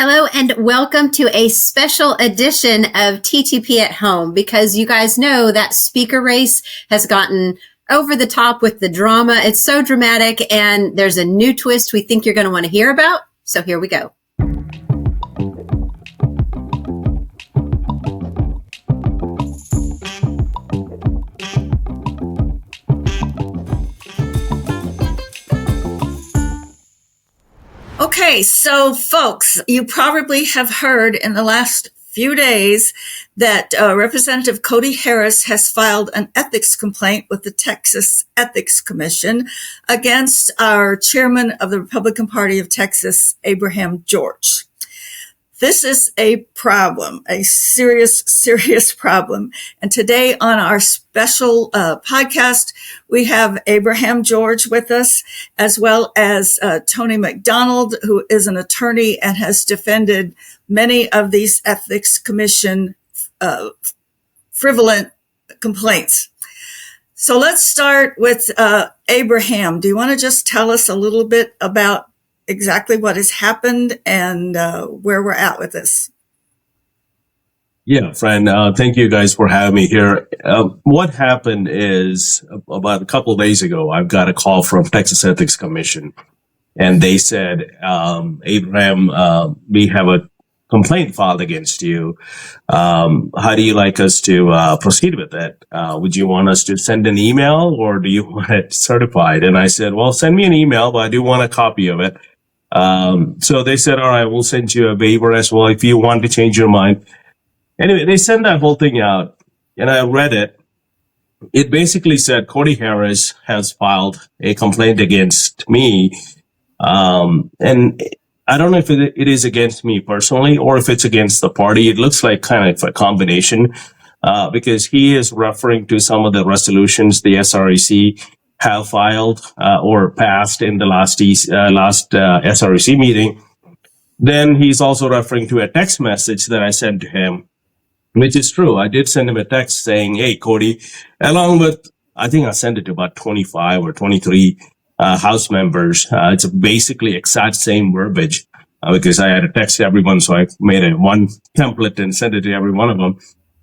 Hello and welcome to a special edition of TTP at Home, because you guys know that speaker race has gotten over the top with the drama. It's so dramatic, and there's a new twist we think you're going to want to hear about. So here we go. Okay, so folks, you probably have heard in the last few days that Representative Cody Harris has filed an ethics complaint with the Texas Ethics Commission against our chairman of the Republican Party of Texas, Abraham George. This is a problem, a serious problem. And today on our special podcast, we have Abraham George with us, as well as Tony McDonald, who is an attorney and has defended many of these Ethics Commission frivolous complaints. So let's start with Abraham. Do you want to just tell us a little bit about exactly what has happened and where we're at with this? Yeah, Fran, thank you guys for having me here. What happened is about a couple of days ago, I've got a call from Texas Ethics Commission, and they said, Abraham, we have a complaint filed against you. How do you like us to proceed with it? Would you want us to send an email, or do you want it certified? And I said, well, send me an email, but I do want a copy of it. So they said, all right, we'll send you a waiver as well if you want to change your mind. Anyway, they sent that whole thing out, and I read it. It basically said Cody Harris has filed a complaint against me. And I don't know if it is against me personally or if it's against the party. It looks like kind of a combination, because he is referring to some of the resolutions the SREC have filed or passed in the last SREC meeting. Then he's also referring to a text message that I sent to him, which is true. I did send him a text saying, hey, Cody, along with, I think I sent it to about 25 or 23 House members. It's basically exact same verbiage because I had to text everyone. So I made one template and sent it to every one of them.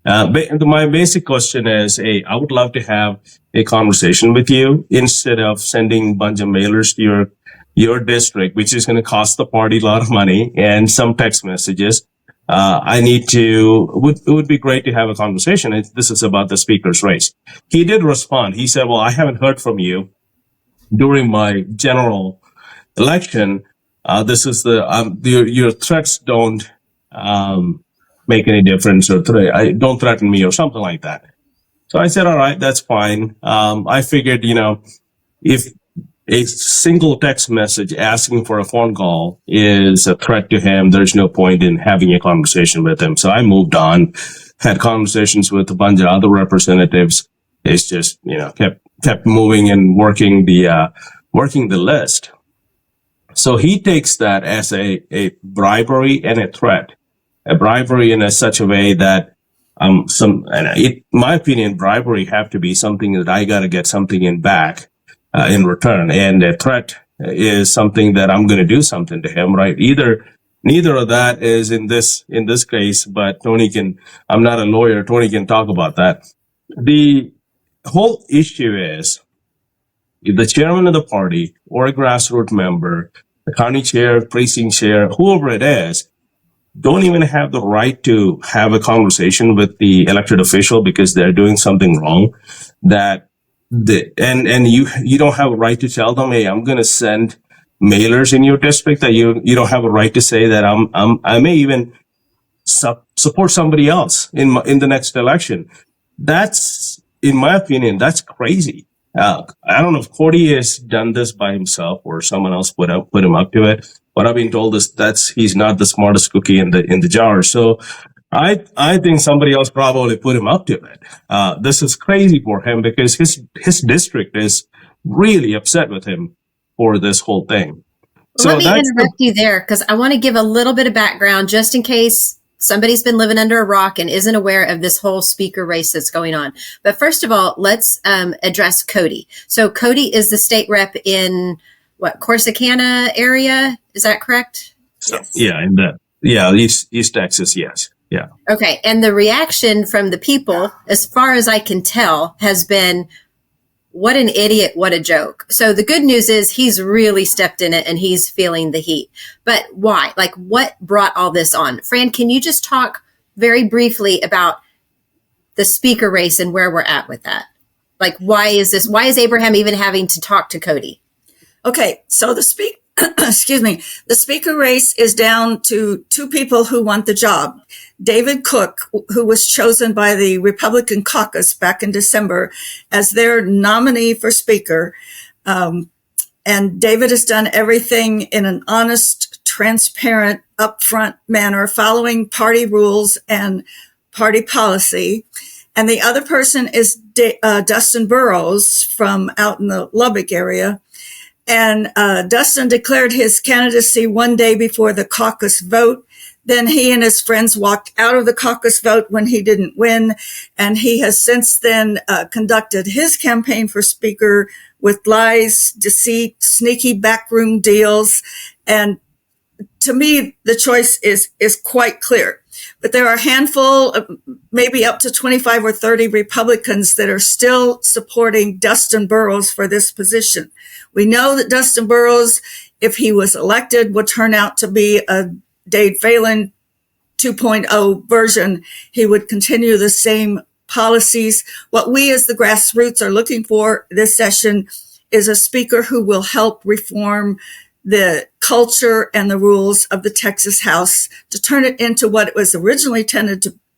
My basic question is, hey, I would love to have a conversation with you instead of sending a bunch of mailers to your district, which is going to cost the party a lot of money, and some text messages. It would be great to have a conversation. This is about the speaker's race. He did respond. He said, well, I haven't heard from you during my general election. This is your threats don't, make any difference, or don't threaten me or something like that. So I said, all right, that's fine. I figured, if a single text message asking for a phone call is a threat to him, there's no point in having a conversation with him. So I moved on, had conversations with a bunch of other representatives. It's just, kept moving and working the list. So he takes that as a bribery and a threat. A bribery in such a way that in my opinion, bribery have to be something that I got to get something in back in return, and a threat is something that I'm going to do something to him, right? Neither of that is in this case, but I'm not a lawyer. Tony can talk about that. The whole issue is if the chairman of the party or a grassroots member, the county chair, precinct chair, whoever it is, don't even have the right to have a conversation with the elected official because they're doing something wrong, and you don't have a right to tell them, hey, I'm going to send mailers in your district, that you don't have a right to say that I may even support somebody else in the next election. That's, in my opinion, that's crazy. I don't know if Cody has done this by himself or someone else put him up to it. What I've been told is he's not the smartest cookie in the jar. So I think somebody else probably put him up to it. This is crazy for him because his district is really upset with him for this whole thing. So let me interrupt you there, because I want to give a little bit of background just in case somebody's been living under a rock and isn't aware of this whole speaker race that's going on. But first of all, let's address Cody. So Cody is the state rep in Corsicana area? Is that correct? Yes. Yeah, in that Yeah, East Texas, yes. Yeah. Okay. And the reaction from the people, as far as I can tell, has been, what an idiot, what a joke. So the good news is he's really stepped in it and he's feeling the heat. But why? Like, what brought all this on? Fran, can you just talk very briefly about the speaker race and where we're at with that? Like, why is Abraham even having to talk to Cody? Okay, so the speaker race is down to two people who want the job. David Cook, who was chosen by the Republican caucus back in December as their nominee for speaker. And David has done everything in an honest, transparent, upfront manner, following party rules and party policy. And the other person is Dustin Burrows from out in the Lubbock area. And Dustin declared his candidacy one day before the caucus vote. Then he and his friends walked out of the caucus vote when he didn't win. And he has since then conducted his campaign for speaker with lies, deceit, sneaky backroom deals. And to me, the choice is quite clear. But there are a handful of maybe up to 25 or 30 Republicans that are still supporting Dustin Burrows for this position. We know that Dustin Burrows, if he was elected, would turn out to be a Dade Phelan 2.0 version. He would continue the same policies. What we as the Grassroots are looking for this session is a speaker who will help reform the culture and the rules of the Texas House to turn it into what it was originally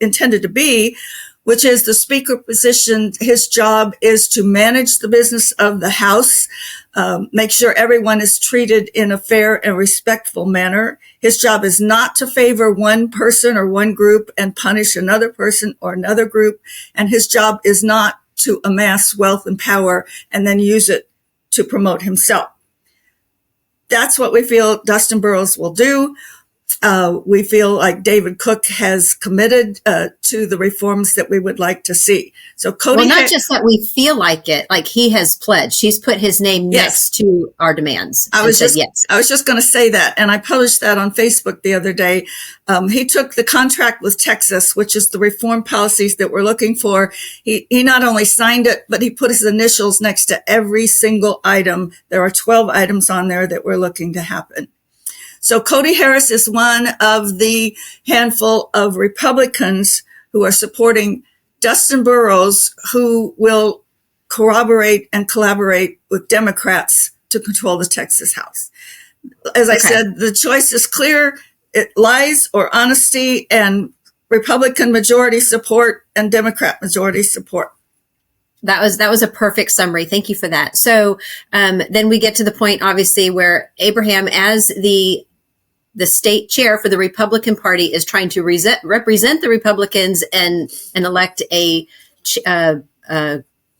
intended to be, which is the speaker position. His job is to manage the business of the House, make sure everyone is treated in a fair and respectful manner. His job is not to favor one person or one group and punish another person or another group. And his job is not to amass wealth and power and then use it to promote himself. That's what we feel Dustin Burrows will do. We feel like David Cook has committed to the reforms that we would like to see. So Cody, well, not just that we feel like it, like he has pledged. He's put his name next to our demands. I was just going to say that, and I published that on Facebook the other day. He took the contract with Texas, which is the reform policies that we're looking for. He not only signed it, but he put his initials next to every single item. There are 12 items on there that we're looking to happen. So Cody Harris is one of the handful of Republicans who are supporting Dustin Burrows, who will corroborate and collaborate with Democrats to control the Texas House. As I said, the choice is clear. It lies or honesty, and Republican majority support and Democrat majority support. That was a perfect summary. Thank you for that. So then we get to the point, obviously, where Abraham, as the state chair for the Republican Party, is trying to represent the Republicans and elect a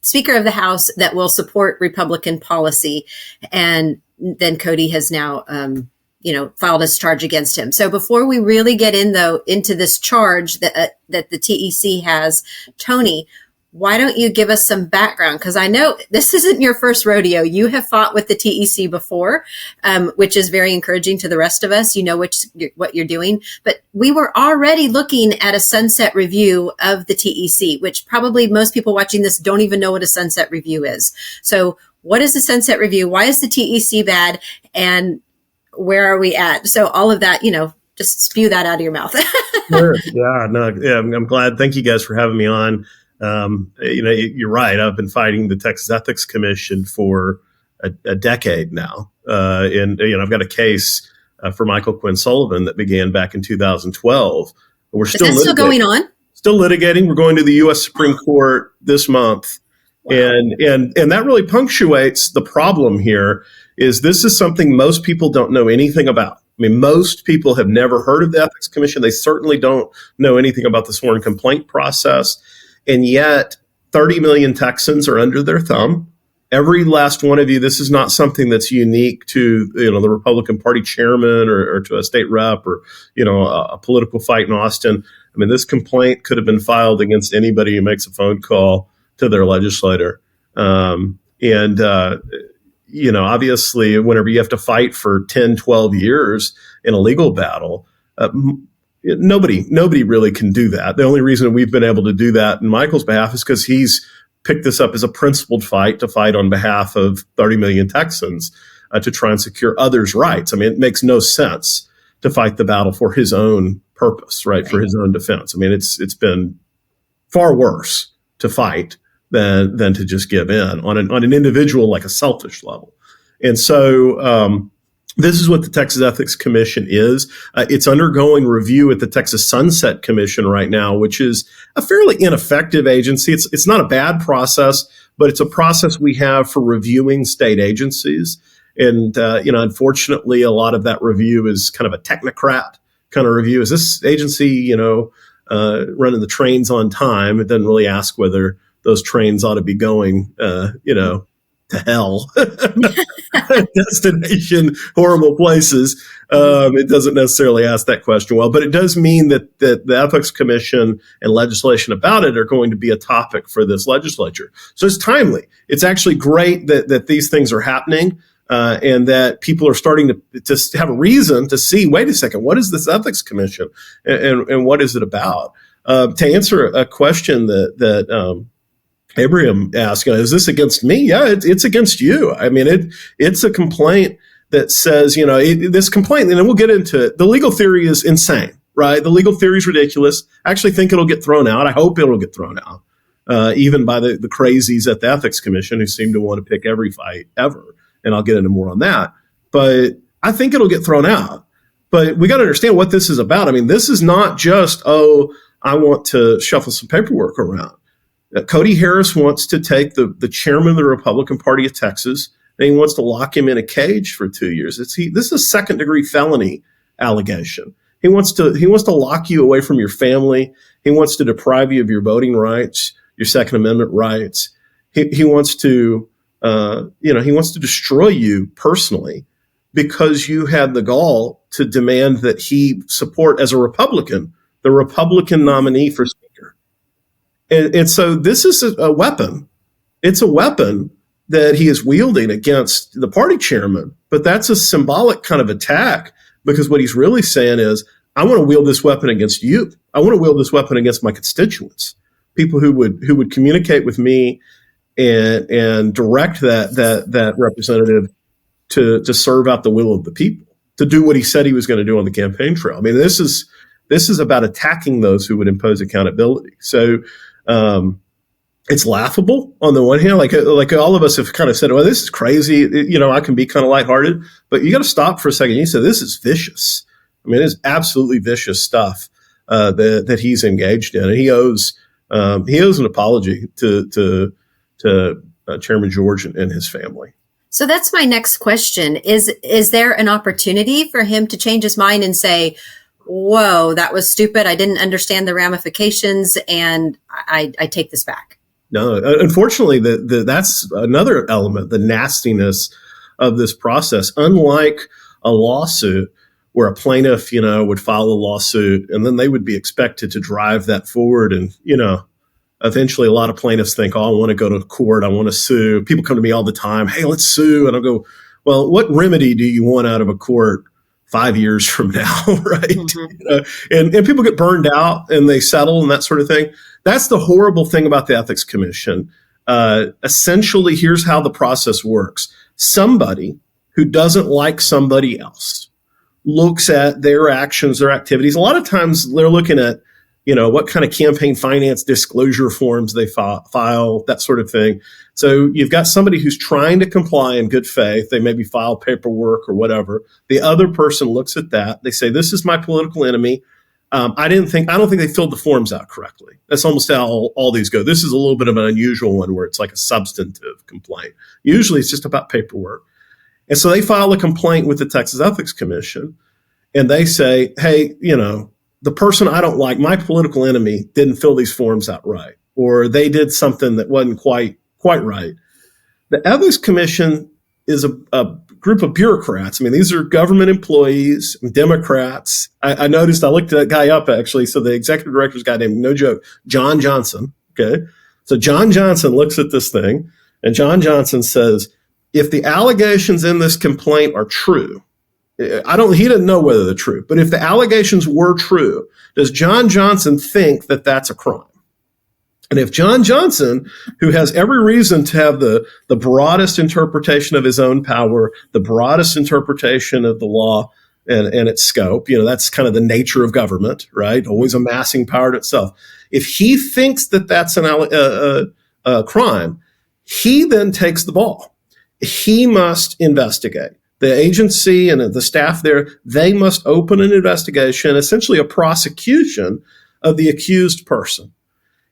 Speaker of the House that will support Republican policy. And then Cody has now, filed his charge against him. So before we really get into this charge that the TEC has, Tony, why don't you give us some background? Because I know this isn't your first rodeo. You have fought with the TEC before, which is very encouraging to the rest of us. You know what you're doing. But we were already looking at a sunset review of the TEC, which probably most people watching this don't even know what a sunset review is. So what is the sunset review? Why is the TEC bad? And where are we at? So all of that, just spew that out of your mouth. Sure. Yeah, I'm glad. Thank you guys for having me on. You're right. I've been fighting the Texas Ethics Commission for a decade now. And I've got a case for Michael Quinn Sullivan that began back in 2012. We're still going on? Still litigating. We're going to the U.S. Supreme Court this month. Wow. And that really punctuates the problem here. Is this is something most people don't know anything about. I mean, most people have never heard of the Ethics Commission. They certainly don't know anything about the sworn complaint process. And yet 30 million Texans are under their thumb. Every last one of you, this is not something that's unique to, the Republican Party chairman or to a state rep or, a political fight in Austin. I mean, this complaint could have been filed against anybody who makes a phone call to their legislator. Obviously, whenever you have to fight for 10, 12 years in a legal battle, Nobody really can do that. The only reason we've been able to do that in Michael's behalf is because he's picked this up as a principled fight to fight on behalf of 30 million Texans to try and secure others' rights. I mean, it makes no sense to fight the battle for his own purpose, right? For his own defense. I mean, it's been far worse to fight than to just give in on an individual, like a selfish level. And so this is what the Texas Ethics Commission is. It's undergoing review at the Texas Sunset Commission right now, which is a fairly ineffective agency. It's not a bad process, but it's a process we have for reviewing state agencies. And, unfortunately, a lot of that review is kind of a technocrat kind of review. Is this agency, running the trains on time? It doesn't really ask whether those trains ought to be going, to hell, destination, horrible places. It doesn't necessarily ask that question well, but it does mean that the Ethics Commission and legislation about it are going to be a topic for this legislature. So it's timely. It's actually great that these things are happening. And that people are starting to have a reason to see, wait a second, what is this Ethics Commission and what is it about? To answer a question that Abraham asked, is this against me? Yeah, it's against you. I mean, it's a complaint that says, this complaint, and then we'll get into it. The legal theory is insane, right? The legal theory is ridiculous. I actually think it'll get thrown out. I hope it'll get thrown out, even by the crazies at the Ethics Commission who seem to want to pick every fight ever. And I'll get into more on that. But I think it'll get thrown out. But we got to understand what this is about. I mean, this is not just, I want to shuffle some paperwork around. Cody Harris wants to take the chairman of the Republican Party of Texas, and he wants to lock him in a cage for 2 years. This is a second-degree felony allegation. He wants to lock you away from your family. He wants to deprive you of your voting rights, your Second Amendment rights. He wants to he wants to destroy you personally because you had the gall to demand that he support, as a Republican, the Republican nominee for Speaker. And so this is a weapon. It's a weapon that he is wielding against the party chairman, but that's a symbolic kind of attack, because what he's really saying is, I want to wield this weapon against you. I want to wield this weapon against my constituents, people who would communicate with me and direct that representative to serve out the will of the people, to do what he said he was going to do on the campaign trail. I mean, this is about attacking those who would impose accountability. So it's laughable on the one hand, like all of us have kind of said, well, this is crazy. I can be kind of lighthearted, but you got to stop for a second. You said, this is vicious. I mean, it is absolutely vicious stuff that he's engaged in, and he owes an apology to Chairman George and his family. So that's my next question. Is there an opportunity for him to change his mind and say, whoa, that was stupid. I didn't understand the ramifications, and I take this back? No, unfortunately, that's another element, the nastiness of this process. Unlike a lawsuit where a plaintiff, would file a lawsuit and then they would be expected to drive that forward. And, eventually a lot of plaintiffs think, I want to go to court. I want to sue. People come to me all the time. Hey, let's sue. And I'll go, well, what remedy do you want out of a court 5 years from now? Right. Mm-hmm. And people get burned out and they settle and that sort of thing. That's the horrible thing about the Ethics Commission. Essentially, here's how the process works. Somebody who doesn't like somebody else looks at their actions, their activities. A lot of times they're looking at, what kind of campaign finance disclosure forms they file, that sort of thing. So you've got somebody who's trying to comply in good faith. They maybe file paperwork or whatever. The other person looks at that. They say, this is my political enemy. I don't think they filled the forms out correctly. That's almost how all these go. This is a little bit of an unusual one where it's like a substantive complaint. Usually it's just about paperwork. And so they file a complaint with the Texas Ethics Commission, and they say, hey, the person I don't like, my political enemy, didn't fill these forms out right, or they did something that wasn't quite right. The Ethics Commission is a group of bureaucrats. I mean, these are government employees, Democrats. I noticed, I looked that guy up actually. So the executive director's guy named, no joke, John Johnson. Okay. So John Johnson looks at this thing, and John Johnson says, if the allegations in this complaint are true, he didn't know whether they're true, but if the allegations were true, does John Johnson think that that's a crime? And if John Johnson, who has every reason to have the broadest interpretation of his own power, the broadest interpretation of the law and its scope, that's kind of the nature of government, right? Always amassing power to itself. If he thinks that that's a crime, he then takes the ball. He must investigate. The agency and the staff there, they must open an investigation, essentially a prosecution of the accused person.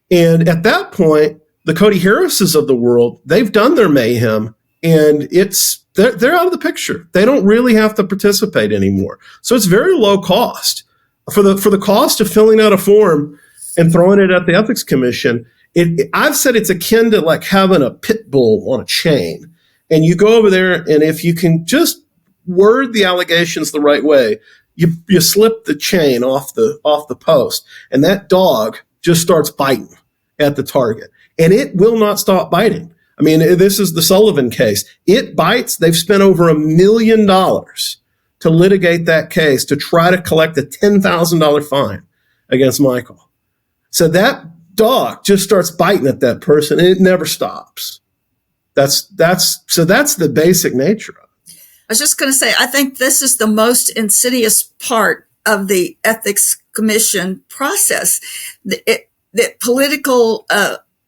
And at that point, the Cody Harrises of the world, they've done their mayhem, and they're out of the picture. They don't really have to participate anymore. So it's very low cost. For the cost of filling out a form and throwing it at the Ethics Commission, I've said it's akin to like having a pit bull on a chain. And you go over there, and if you can just word the allegations the right way, you slip the chain off the post, and that dog just starts biting at the target, and it will not stop biting. I mean, this is the Sullivan case. It bites. They've spent over $1 million to litigate that case to try to collect a $10,000 fine against Michael. So that dog just starts biting at that person, and it never stops. That's the basic nature of it. I was just going to say, I think this is the most insidious part of the Ethics Commission process. That political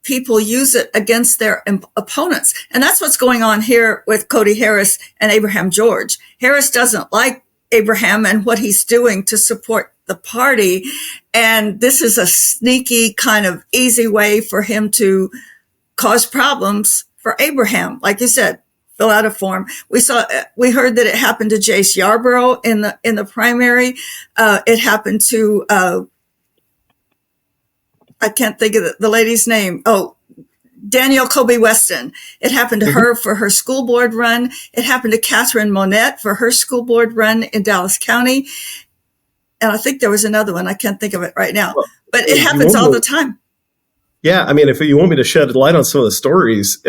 people use it against their opponents. And that's what's going on here with Cody Harris and Abraham George. Harris doesn't like Abraham and what he's doing to support the party. And this is a sneaky kind of easy way for him to cause problems for Abraham. Like you said, fill out a form. We heard that it happened to Jace Yarborough in the primary. It happened to, I can't think of the lady's name. Oh, Danielle Colby Weston. It happened to her for her school board run. It happened to Catherine Monette for her school board run in Dallas County. And I think there was another one. I can't think of it right now, but it happens all the time. Yeah. I mean, if you want me to shed light on some of the stories,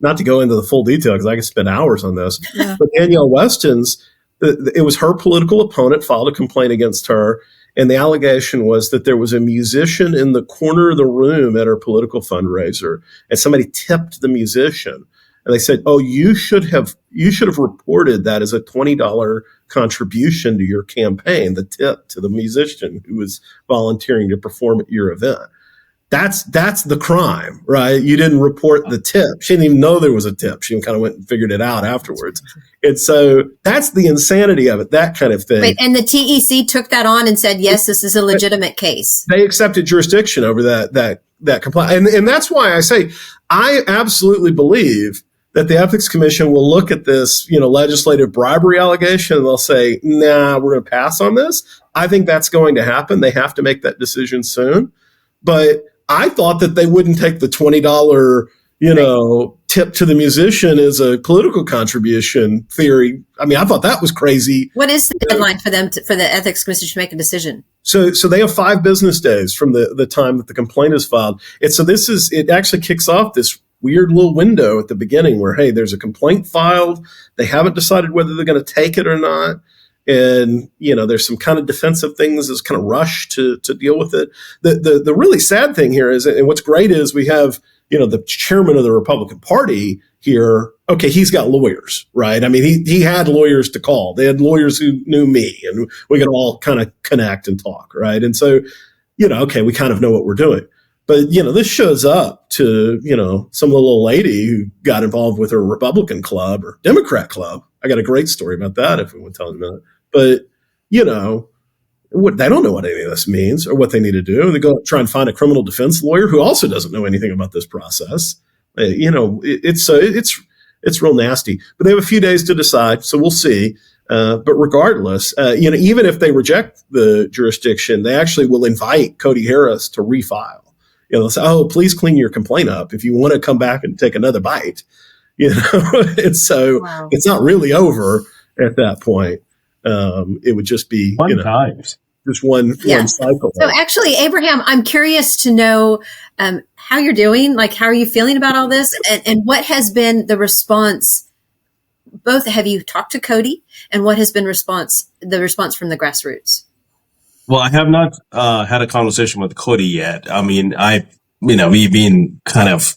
not to go into the full detail because I could spend hours on this, but Danielle Weston's, it was her political opponent filed a complaint against her. And the allegation was that there was a musician in the corner of the room at her political fundraiser, and somebody tipped the musician. And they said, "Oh, you should have reported that as a $20 contribution to your campaign, the tip to the musician who was volunteering to perform at your event." That's the crime, right? You didn't report the tip. She didn't even know there was a tip. She kind of went and figured it out afterwards. And so that's the insanity of it, that kind of thing. Wait, and the TEC took that on and said, yes, this is a legitimate case. They accepted jurisdiction over that complaint. And that's why I say I absolutely believe that the Ethics Commission will look at this, legislative bribery allegation, and they'll say, nah, we're going to pass on this. I think that's going to happen. They have to make that decision soon. But I thought that they wouldn't take the $20, tip to the musician as a political contribution theory. I mean, I thought that was crazy. What is the deadline for the Ethics Commission to make a decision? So they have 5 business days from the time that the complaint is filed. And so it actually kicks off this weird little window at the beginning where, hey, there's a complaint filed. They haven't decided whether they're going to take it or not. And, there's some kind of defensive things that's kind of rushed to deal with it. The really sad thing here is, and what's great is we have, the chairman of the Republican Party here. Okay, he's got lawyers, right? I mean, he had lawyers to call. They had lawyers who knew me, and we could all kind of connect and talk, right? And so, okay, we kind of know what we're doing. But, this shows up to, some little lady who got involved with her Republican club or Democrat club. I got a great story about that if we want to tell in a minute. But, they don't know what any of this means or what they need to do. They go try and find a criminal defense lawyer who also doesn't know anything about this process. It's real nasty. But they have a few days to decide, so we'll see. But regardless, even if they reject the jurisdiction, they actually will invite Cody Harris to refile. They'll say, "Oh, please clean your complaint up if you want to come back and take another bite." And so It's not really over at that point. It would just be just one cycle. So actually, Abraham, I'm curious to know how you're doing. Like, how are you feeling about all this, and what has been the response both, have you talked to Cody, and what has been the response from the Grassroots? Well, I have not had a conversation with Cody yet. I mean, we've been kind of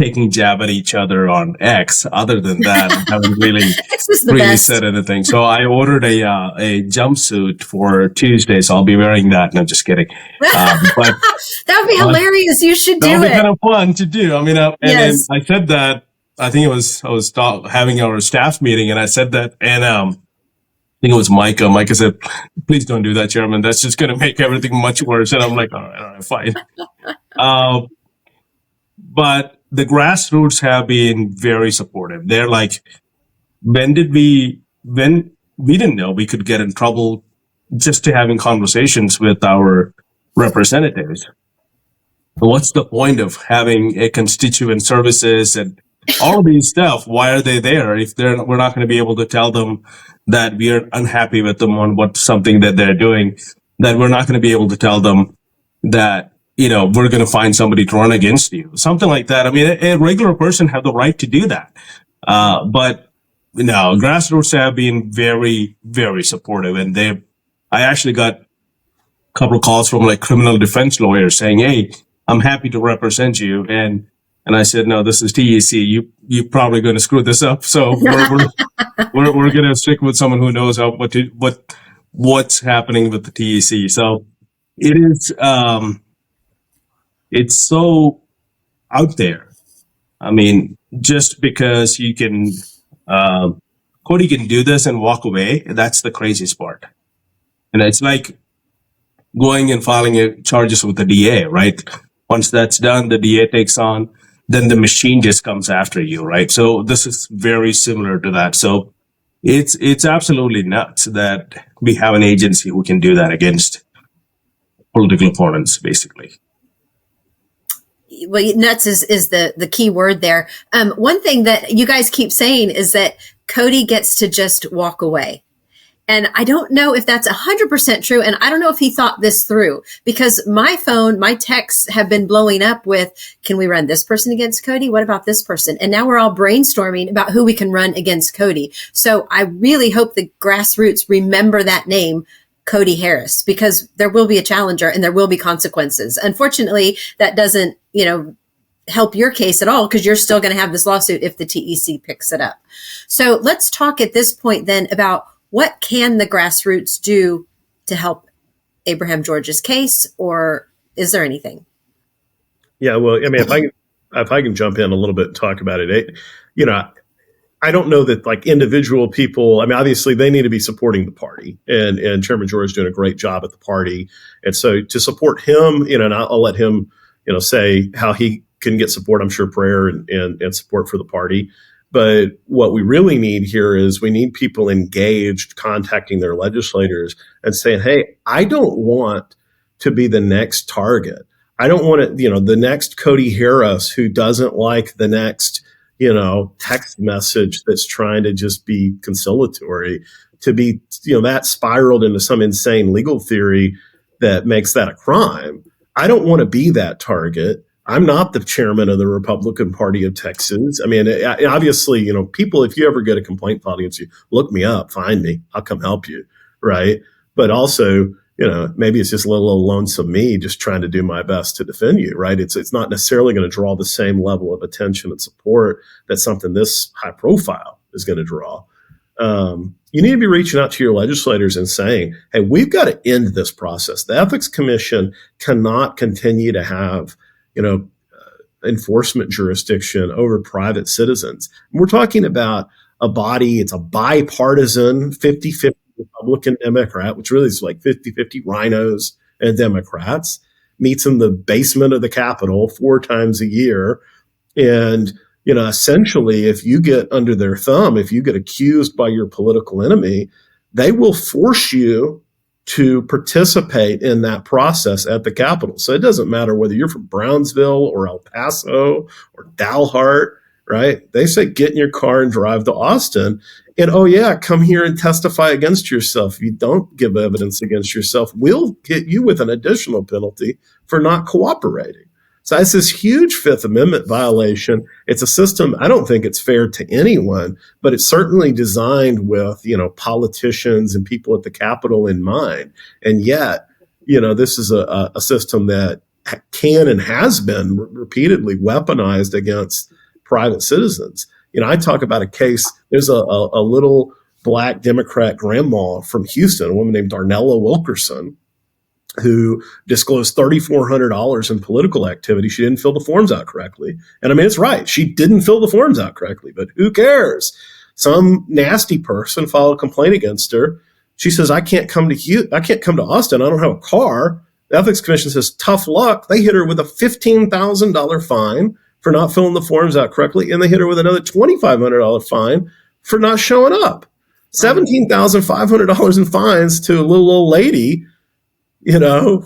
taking jab at each other on X. Other than that, I haven't really X is the best. said anything. So I ordered a jumpsuit for Tuesday, so I'll be wearing that. No, just kidding. But that would be hilarious. You should do it. That would be kind of fun to do. I mean, and Yes. then I said that. I think I was having our staff meeting, and I said that, and I think it was Micah. Micah said, "Please don't do that, Chairman. That's just going to make everything much worse." And I'm like, all right, fine. But the Grassroots have been very supportive. They're like, when we didn't know we could get in trouble just to having conversations with our representatives. What's the point of having a constituent services and all of these stuff? Why are they there if we're not going to be able to tell them that we are unhappy with them on something that they're doing, that we're not going to be able to tell them that, we're going to find somebody to run against you, something like that. I mean, a regular person have the right to do that. But Grassroots have been very, very supportive, and I actually got a couple of calls from like criminal defense lawyers saying, "Hey, I'm happy to represent you." And I said, "No, this is TEC. You're probably going to screw this up. So we're going to stick with someone who knows what's happening with the TEC." So it is, it's so out there. I mean, just because you can, Cody can do this and walk away, that's the craziest part. And it's like going and filing charges with the DA, right? Once that's done, the DA takes on, then the machine just comes after you, right? So this is very similar to that. So it's absolutely nuts that we have an agency who can do that against political opponents, basically. Well, nuts is the key word there. One thing that you guys keep saying is that Cody gets to just walk away. And I don't know if that's 100% true. And I don't know if he thought this through, because my texts have been blowing up with, can we run this person against Cody? What about this person? And now we're all brainstorming about who we can run against Cody. So I really hope the Grassroots remember that name, Cody Harris, because there will be a challenger and there will be consequences. Unfortunately, that doesn't, help your case at all, because you're still going to have this lawsuit if the TEC picks it up. So let's talk at this point then about what can the Grassroots do to help Abraham George's case, or is there anything? Yeah, well, I mean, if I can jump in a little bit and talk about it, I don't know that like individual people, I mean, obviously they need to be supporting the party, and Chairman George is doing a great job at the party. And so to support him, and I'll let him, say how he can get support, I'm sure prayer and support for the party. But what we really need here is we need people engaged, contacting their legislators and saying, "Hey, I don't want to be the next target. I don't want to, the next Cody Harris who doesn't like the next, text message that's trying to just be conciliatory, to be, that spiraled into some insane legal theory that makes that a crime. I don't want to be that target. I'm not the chairman of the Republican Party of Texas. I mean, obviously, people, if you ever get a complaint filed against you, look me up, find me, I'll come help you, right? But also, maybe it's just a little lonesome me just trying to do my best to defend you, right? It's not necessarily going to draw the same level of attention and support that something this high profile is going to draw. You need to be reaching out to your legislators and saying, "Hey, we've got to end this process. The Ethics Commission cannot continue to have enforcement jurisdiction over private citizens." And we're talking about a body, it's a bipartisan 50-50 Republican Democrat, which really is like 50-50 rhinos and Democrats, meets in the basement of the Capitol 4 times a year. And, essentially, if you get under their thumb, if you get accused by your political enemy, they will force you to participate in that process at the Capitol. So it doesn't matter whether you're from Brownsville or El Paso or Dalhart, right? They say, get in your car and drive to Austin. And, oh, yeah, come here and testify against yourself. If you don't give evidence against yourself, we'll hit you with an additional penalty for not cooperating. So it's this huge Fifth Amendment violation. It's a system. I don't think it's fair to anyone, but it's certainly designed with, politicians and people at the Capitol in mind. And yet, this is a system that can and has been repeatedly weaponized against private citizens. I talk about a case. There's a little Black Democrat grandma from Houston, a woman named Darnella Wilkerson, who disclosed $3,400 in political activity. She didn't fill the forms out correctly. And I mean, it's right. She didn't fill the forms out correctly, but who cares? Some nasty person filed a complaint against her. She says, I can't come to Austin. I don't have a car. The Ethics Commission says, tough luck. They hit her with a $15,000 fine for not filling the forms out correctly. And they hit her with another $2,500 fine for not showing up. $17,500 in fines to a little old lady,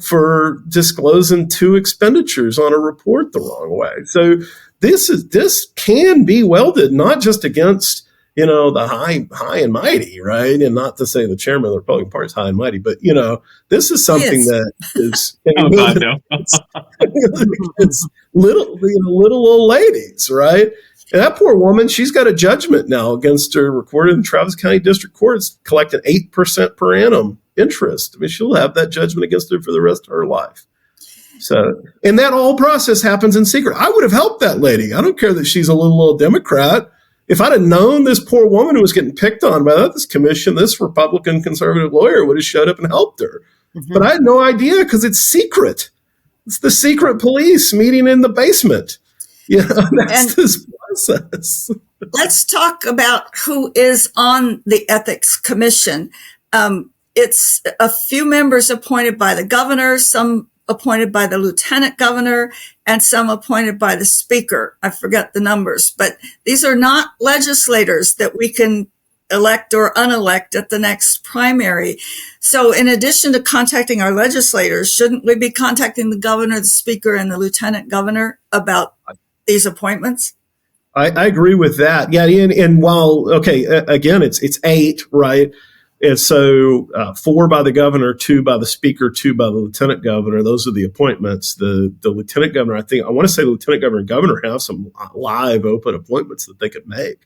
for disclosing 2 expenditures on a report the wrong way. So this can be welded not just against, the high and mighty, right? And not to say the chairman of the Republican Party is high and mighty, but this is something that is Oh, God, no. it's little old ladies, right? And that poor woman, she's got a judgment now against her recorded in Travis County District Court. It's collecting 8% per annum interest. I mean, she'll have that judgment against her for the rest of her life. So, and that whole process happens in secret. I would have helped that lady. I don't care that she's a little old Democrat. If I'd have known this poor woman who was getting picked on by this commission, this Republican conservative lawyer would have showed up and helped her. Mm-hmm. But I had no idea because it's secret. It's the secret police meeting in the basement. That's this process. Let's talk about who is on the Ethics Commission. It's a few members appointed by the governor, some appointed by the lieutenant governor, and some appointed by the speaker. I forget the numbers, but these are not legislators that we can elect or unelect at the next primary. So in addition to contacting our legislators, shouldn't we be contacting the governor, the speaker, and the lieutenant governor about these appointments? I agree with that. Yeah. And while, again, it's 8, right? And so 4 by the governor, 2 by the speaker, 2 by the lieutenant governor. Those are the appointments. The lieutenant governor, I want to say the lieutenant governor and governor have some live open appointments that they could make.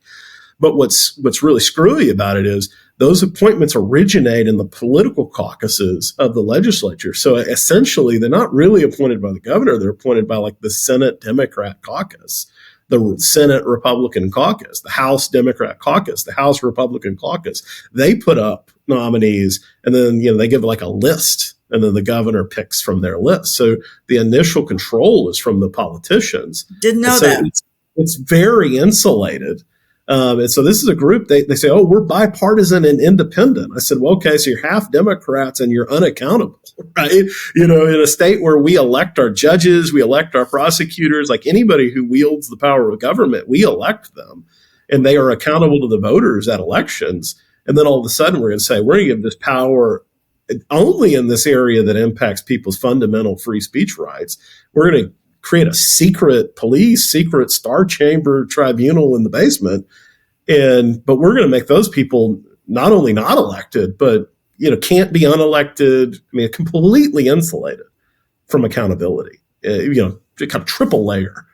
But what's really screwy about it is those appointments originate in the political caucuses of the legislature. So essentially, they're not really appointed by the governor. They're appointed by like the Senate Democrat caucus, the Senate Republican caucus, the House Democrat caucus, the House Republican caucus. They put up nominees and then, they give like a list and then the governor picks from their list. So the initial control is from the politicians. Didn't know that. It's very insulated. And so this is a group, they say, oh, we're bipartisan and independent. I said, well, okay, so you're half Democrats and you're unaccountable, right? In a state where we elect our judges, we elect our prosecutors, like anybody who wields the power of government, we elect them and they are accountable to the voters at elections. And then all of a sudden we're going to say, we're going to give this power only in this area that impacts people's fundamental free speech rights. We're going to create a secret police, secret star chamber tribunal in the basement. But we're going to make those people not only not elected, but, can't be unelected. I mean, completely insulated from accountability, kind of triple layer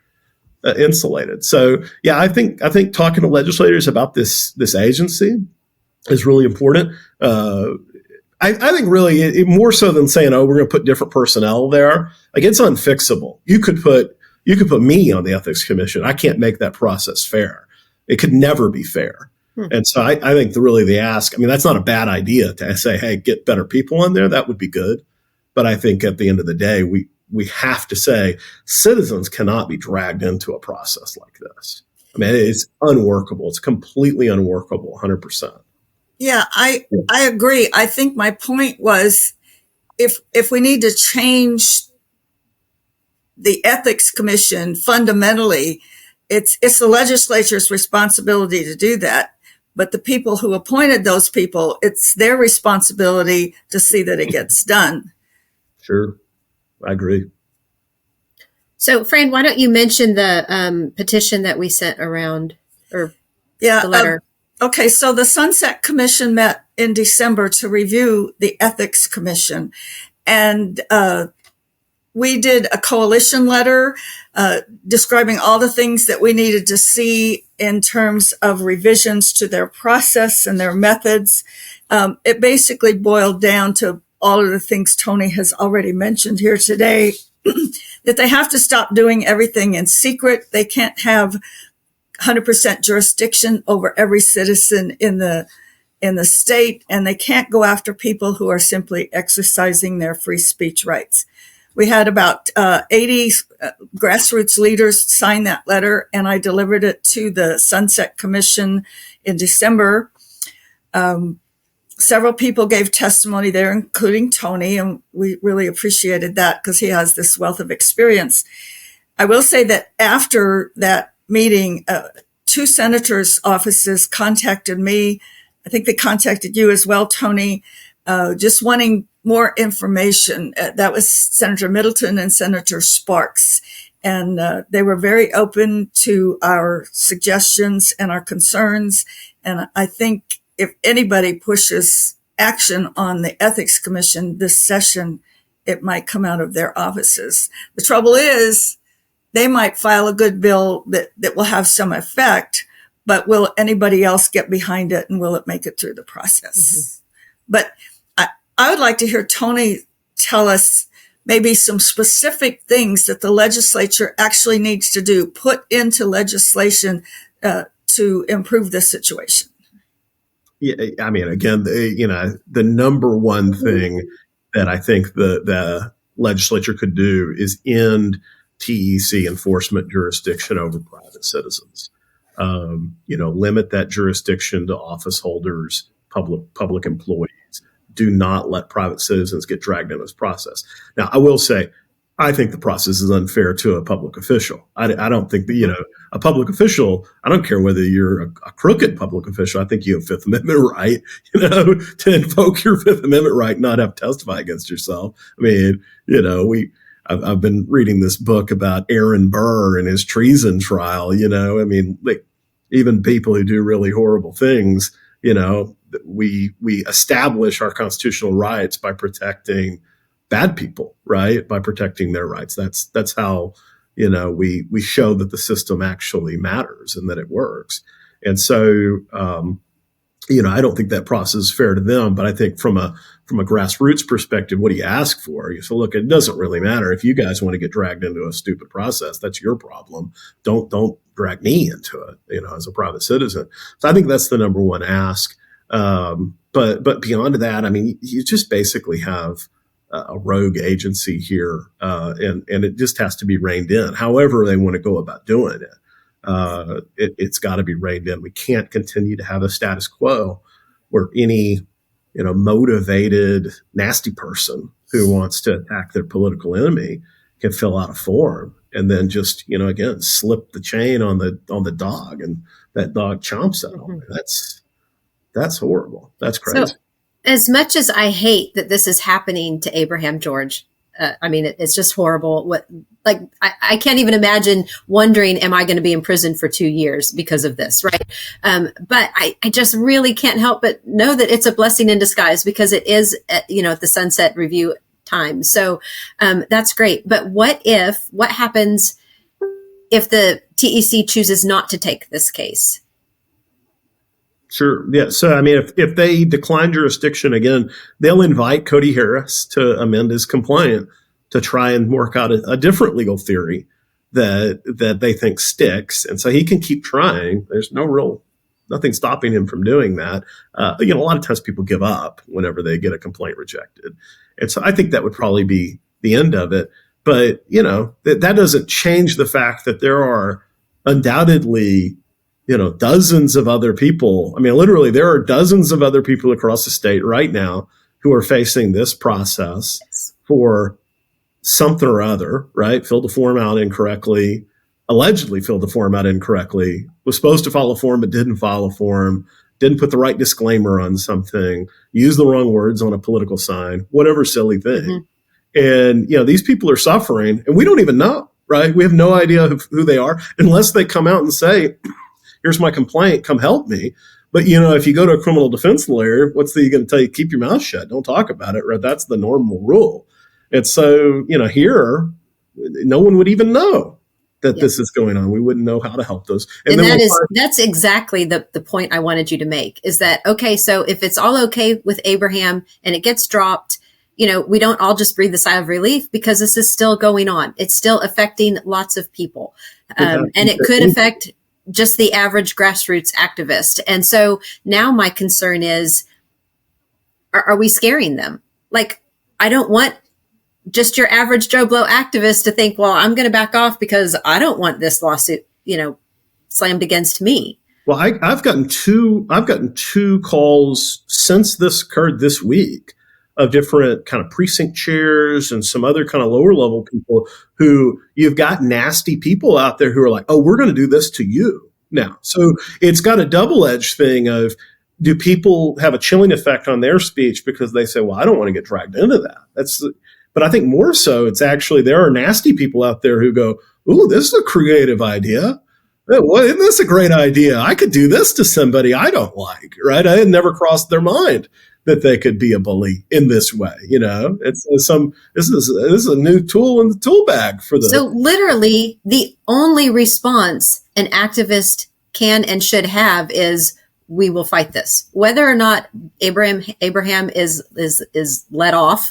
insulated. So, yeah, I think talking to legislators about this agency is really important. I think really more so than saying, oh, we're going to put different personnel there. Like it's unfixable. You could put me on the Ethics Commission. I can't make that process fair. It could never be fair. And so I think the ask, that's not a bad idea to say, hey, get better people on there. That would be good. But I think at the end of the day, we have to say citizens cannot be dragged into a process like this. It's unworkable. It's completely unworkable, 100%. Yeah, I agree. I think my point was if we need to change the Ethics Commission fundamentally, it's the legislature's responsibility to do that. But the people who appointed those people, it's their responsibility to see that it gets done. Sure. I agree. So, Fran, why don't you mention the petition that we sent around the letter? Okay, so the Sunset Commission met in December to review the Ethics Commission. And we did a coalition letter describing all the things that we needed to see in terms of revisions to their process and their methods. It basically boiled down to all of the things Tony has already mentioned here today, that they have to stop doing everything in secret. They can't have 100% jurisdiction over every citizen in the state, and they can't go after people who are simply exercising their free speech rights. We had about 80 grassroots leaders sign that letter, and I delivered it to the Sunset Commission in December. Several people gave testimony there, including Tony, and we really appreciated that because he has this wealth of experience. I will say that after that meeting, 2 senators' offices contacted me. I think they contacted you as well, Tony, just wanting more information. That was Senator Middleton and Senator Sparks. And they were very open to our suggestions and our concerns. And I think if anybody pushes action on the Ethics Commission this session, it might come out of their offices. The trouble is, they might file a good bill that will have some effect, but will anybody else get behind it, and will it make it through the process? Mm-hmm. But I would like to hear Tony tell us maybe some specific things that the legislature actually needs to do, put into legislation to improve this situation. Yeah, I mean, again, the number one thing that I think the legislature could do is end TEC enforcement jurisdiction over private citizens. Limit that jurisdiction to office holders, public employees. Do not let private citizens get dragged into this process. Now, I will say, I think the process is unfair to a public official. I don't think that, a public official, I don't care whether you're a crooked public official. I think you have Fifth Amendment right, to invoke your Fifth Amendment right, not have to testify against yourself. I mean, I've been reading this book about Aaron Burr and his treason trial, I mean, like, even people who do really horrible things, we establish our constitutional rights by protecting bad people, right? By protecting their rights. That's how, we show that the system actually matters and that it works. And so, I don't think that process is fair to them, but I think from a grassroots perspective, what do you ask for? You say, look, it doesn't really matter if you guys want to get dragged into a stupid process. That's your problem. Don't drag me into it, as a private citizen. So I think that's the number one ask. But beyond that, I mean, you just basically have a rogue agency here, and it just has to be reined in. However they want to go about doing it, it's got to be reined in. We can't continue to have a status quo where any, motivated, nasty person who wants to attack their political enemy can fill out a form and then just, again, slip the chain on the dog, and that dog chomps it on. That's horrible. That's crazy. So, as much as I hate that this is happening to Abraham George, I mean, it's just horrible. I can't even imagine wondering, am I going to be in prison for 2 years because of this, right? But I just really can't help but know that it's a blessing in disguise, because it is, at the sunset review time. So that's great. But what happens if the TEC chooses not to take this case? Sure. Yeah. So, I mean, if they decline jurisdiction again, they'll invite Cody Harris to amend his complaint to try and work out a different legal theory that they think sticks. And so he can keep trying. There's nothing stopping him from doing that. A lot of times people give up whenever they get a complaint rejected. And so I think that would probably be the end of it. But, that doesn't change the fact that there are undoubtedly dozens of other people. I mean, literally, there are dozens of other people across the state right now who are facing this process for something or other, right? Filled the form out incorrectly, allegedly filled the form out incorrectly, was supposed to file a form but didn't file a form, didn't put the right disclaimer on something, used the wrong words on a political sign, whatever silly thing. Mm-hmm. And, these people are suffering, and we don't even know, right? We have no idea who they are unless they come out and say, here's my complaint, come help me. But, if you go to a criminal defense lawyer, what's he going to tell you? Keep your mouth shut. Don't talk about it, right? That's the normal rule. And so, here, no one would even know that this is going on. We wouldn't know how to help those. And that's exactly the point I wanted you to make, is that, okay, so if it's all okay with Abraham and it gets dropped, we don't all just breathe a sigh of relief, because this is still going on. It's still affecting lots of people. And it could affect just the average grassroots activist. And so now my concern is, are we scaring them? Like, I don't want just your average Joe Blow activist to think, well, I'm going to back off because I don't want this lawsuit, slammed against me. Well, I've gotten two calls since this occurred this week of different kind of precinct chairs and some other kind of lower level people who, you've got nasty people out there who are like, oh, we're going to do this to you now. So it's got a double-edged thing of, do people have a chilling effect on their speech because they say, well, I don't want to get dragged into that. But I think more so, it's actually, there are nasty people out there who go, ooh, this is a creative idea. Well, isn't this a great idea? I could do this to somebody I don't like, right? I had never crossed their mind that they could be a bully in this way. This is a new tool in the tool bag for the. So literally, the only response an activist can and should have is, we will fight this, whether or not Abraham is let off.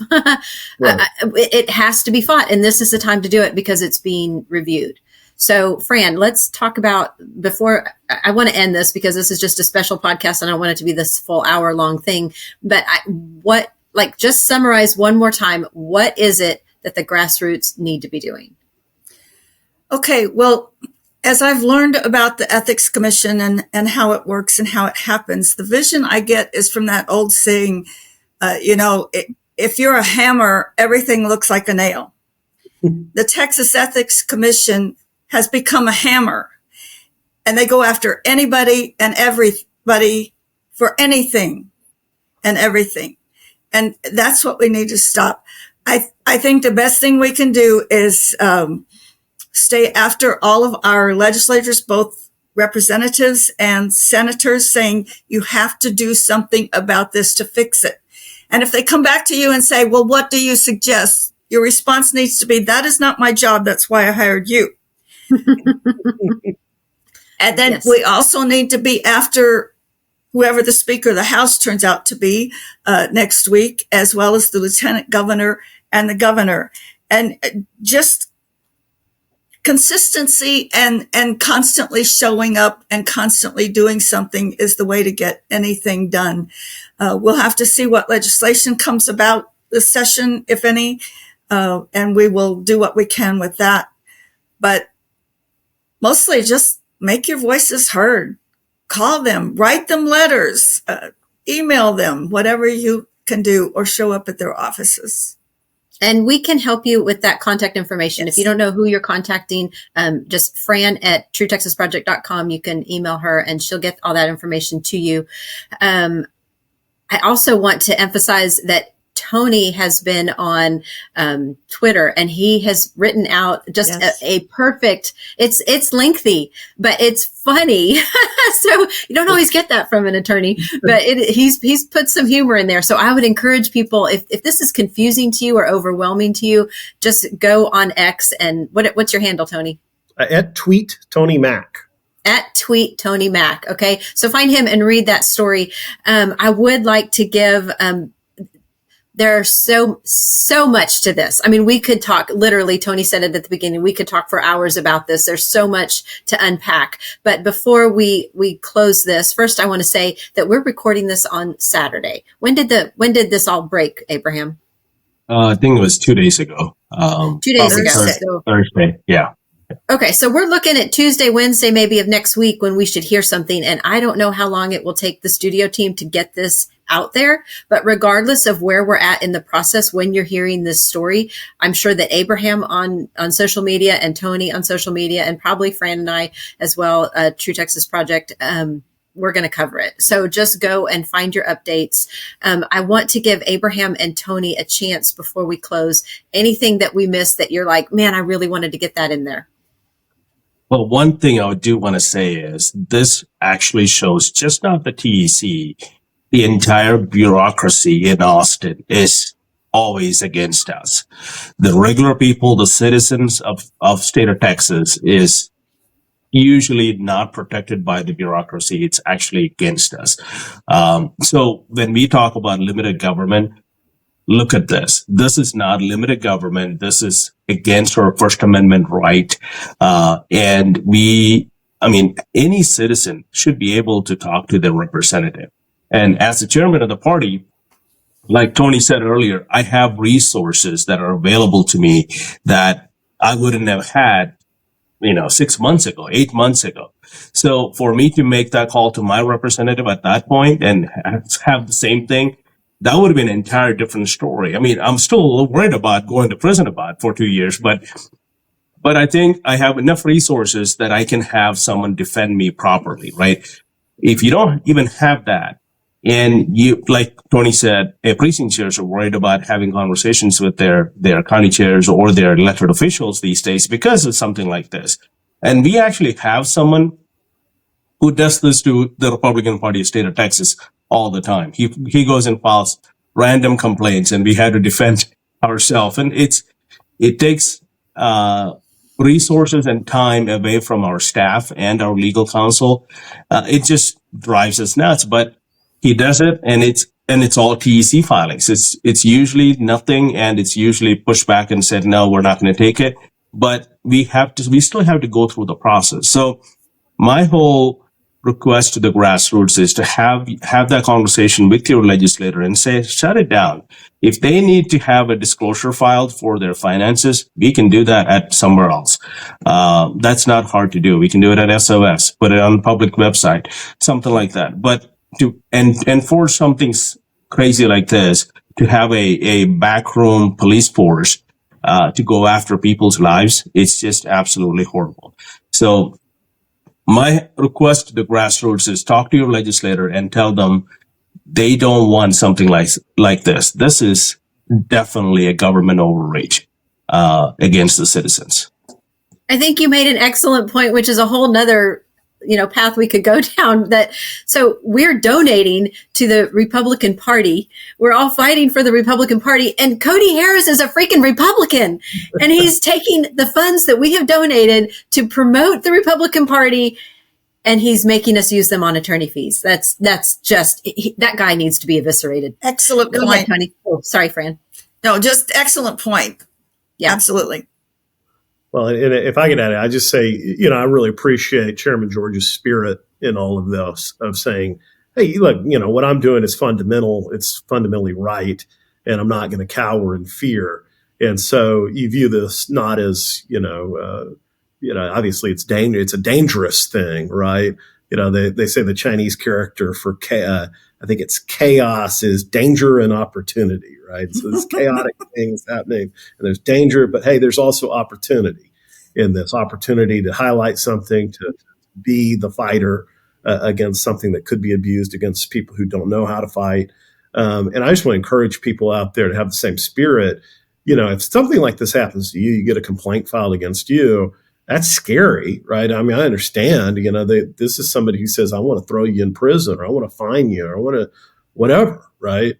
Right. It has to be fought, and this is the time to do it because it's being reviewed. So, Fran, let's talk about, before I want to end this, because this is just a special podcast and I want it to be this full hour-long thing. But just summarize one more time, what is it that the grassroots need to be doing? Okay, well, as I've learned about the Ethics Commission and how it works and how it happens, the vision I get is from that old saying, if you're a hammer, everything looks like a nail. The Texas Ethics Commission has become a hammer, and they go after anybody and everybody for anything and everything. And that's what we need to stop. I think the best thing we can do is stay after all of our legislators, both representatives and senators, saying you have to do something about this to fix it. And if they come back to you and say, well, what do you suggest? Your response needs to be, that is not my job. That's why I hired you. And then we also need to be after whoever the Speaker of the House turns out to be next week, as well as the Lieutenant Governor and the Governor. And just consistency and constantly showing up and constantly doing something is the way to get anything done. We'll have to see what legislation comes about this session, if any, and we will do what we can with that. But mostly just make your voices heard. Call them, write them letters, email them, whatever you can do, or show up at their offices. And we can help you with that contact information. Yes. If you don't know who you're contacting, just Fran at truetexasproject.com. You can email her and she'll get all that information to you. I also want to emphasize that Tony has been on Twitter, and he has written out just a perfect, it's lengthy, but it's funny. So you don't always get that from an attorney, but he's put some humor in there. So I would encourage people, if this is confusing to you or overwhelming to you, just go on X and what's your handle, Tony? At Tweet Tony Mac. At Tweet Tony Mac. Okay. So find him and read that story. I would like to give, there's so much to this. I mean, we could talk, literally, Tony said it at the beginning, we could talk for hours about this. There's so much to unpack. But before we close this, first I want to say that we're recording this on Saturday. When did this all break, Abraham? I think it was 2 days ago. 2 days ago. Thursday. Yeah. Okay, so we're looking at Tuesday, Wednesday, maybe of next week when we should hear something. And I don't know how long it will take the studio team to get this out there. But regardless of where we're at in the process, when you're hearing this story, I'm sure that Abraham on social media and Tony on social media and probably Fran and I as well, True Texas Project, we're going to cover it. So just go and find your updates. I want to give Abraham and Tony a chance before we close. Anything that we missed that you're like, man, I really wanted to get that in there. Well, one thing I do want to say is this actually shows just not the TEC, the entire bureaucracy in Austin is always against us. The regular people, the citizens of state of Texas is usually not protected by the bureaucracy. It's actually against us. So when we talk about limited government, look at this. This is not limited government. This is against our First Amendment right. And any citizen should be able to talk to their representative. And as the chairman of the party, like Tony said earlier, I have resources that are available to me that I wouldn't have had 6 months ago, 8 months ago. So for me to make that call to my representative at that point and have the same thing, that would have been an entire different story. I mean, I'm still a little worried about going to prison for 2 years, but I think I have enough resources that I can have someone defend me properly, right? If you don't even have that, and you, like Tony said, precinct chairs are worried about having conversations with their county chairs or their elected officials these days because of something like this. And we actually have someone who does this to the Republican Party of state of Texas all the time. He goes and files random complaints, and we had to defend ourselves. And it takes resources and time away from our staff and our legal counsel. It just drives us nuts. But he does it, and it's all TEC filings. It's usually nothing, and it's usually pushed back and said, no, we're not going to take it. But we still have to go through the process. So my whole request to the grassroots is to have that conversation with your legislator and say, shut it down. If they need to have a disclosure filed for their finances, we can do that at somewhere else. That's not hard to do. We can do it at SOS, put it on the public website, something like that. But and for something crazy like this, to have a backroom police force to go after people's lives, it's just absolutely horrible. So my request to the grassroots is talk to your legislator and tell them they don't want something like this. This is definitely a government overreach against the citizens. I think you made an excellent point, which is a whole nother path we could go down. So we're donating to the Republican Party. We're all fighting for the Republican Party, and Cody Harris is a freaking Republican, and he's taking the funds that we have donated to promote the Republican Party, and he's making us use them on attorney fees. That's just that guy needs to be eviscerated. Excellent point. Go ahead, Tony. Oh, sorry, Fran. No, just excellent point. Yeah, absolutely. Well, and if I could add it, I just say, I really appreciate Chairman George's spirit in all of this of saying, hey, look, what I'm doing is fundamental. It's fundamentally right. And I'm not going to cower in fear. And so you view this not as, obviously it's a dangerous thing, right? They say the Chinese character for, I think it's chaos is danger and opportunity, right? So there's chaotic things happening and there's danger, but hey, there's also opportunity in this opportunity to highlight something, to be the fighter against something that could be abused against people who don't know how to fight. And I just want to encourage people out there to have the same spirit. If something like this happens to you, you get a complaint filed against you, that's scary, right? I mean, I understand, this is somebody who says, I want to throw you in prison, or I want to fine you, or I want to whatever, right?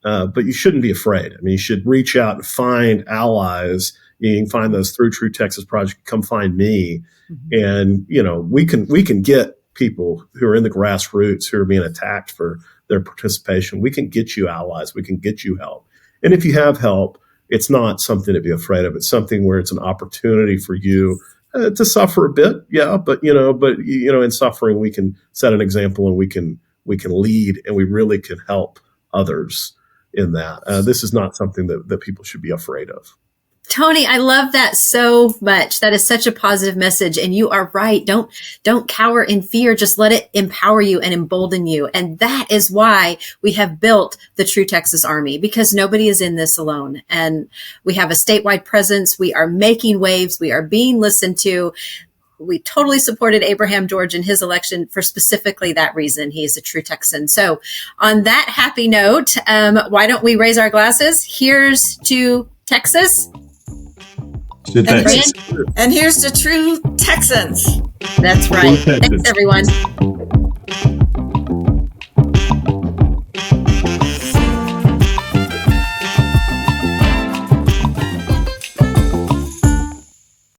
But you shouldn't be afraid. I mean, you should reach out and find allies. You can find those through True Texas Project. Come find me. Mm-hmm. And, we can get people who are in the grassroots who are being attacked for their participation. We can get you allies. We can get you help. And if you have help, it's not something to be afraid of. It's something where it's an opportunity for you to suffer a bit. Yeah. But in suffering, we can set an example, and we can lead, and we really can help others in that. This is not something that people should be afraid of. Tony, I love that so much. That is such a positive message. And you are right. Don't cower in fear. Just let it empower you and embolden you. And that is why we have built the True Texas Army, because nobody is in this alone. And we have a statewide presence. We are making waves. We are being listened to. We totally supported Abraham George in his election for specifically that reason. He is a true Texan. So on that happy note, why don't we raise our glasses? Here's to Texas. And here's to true Texans. That's right. Thanks, everyone.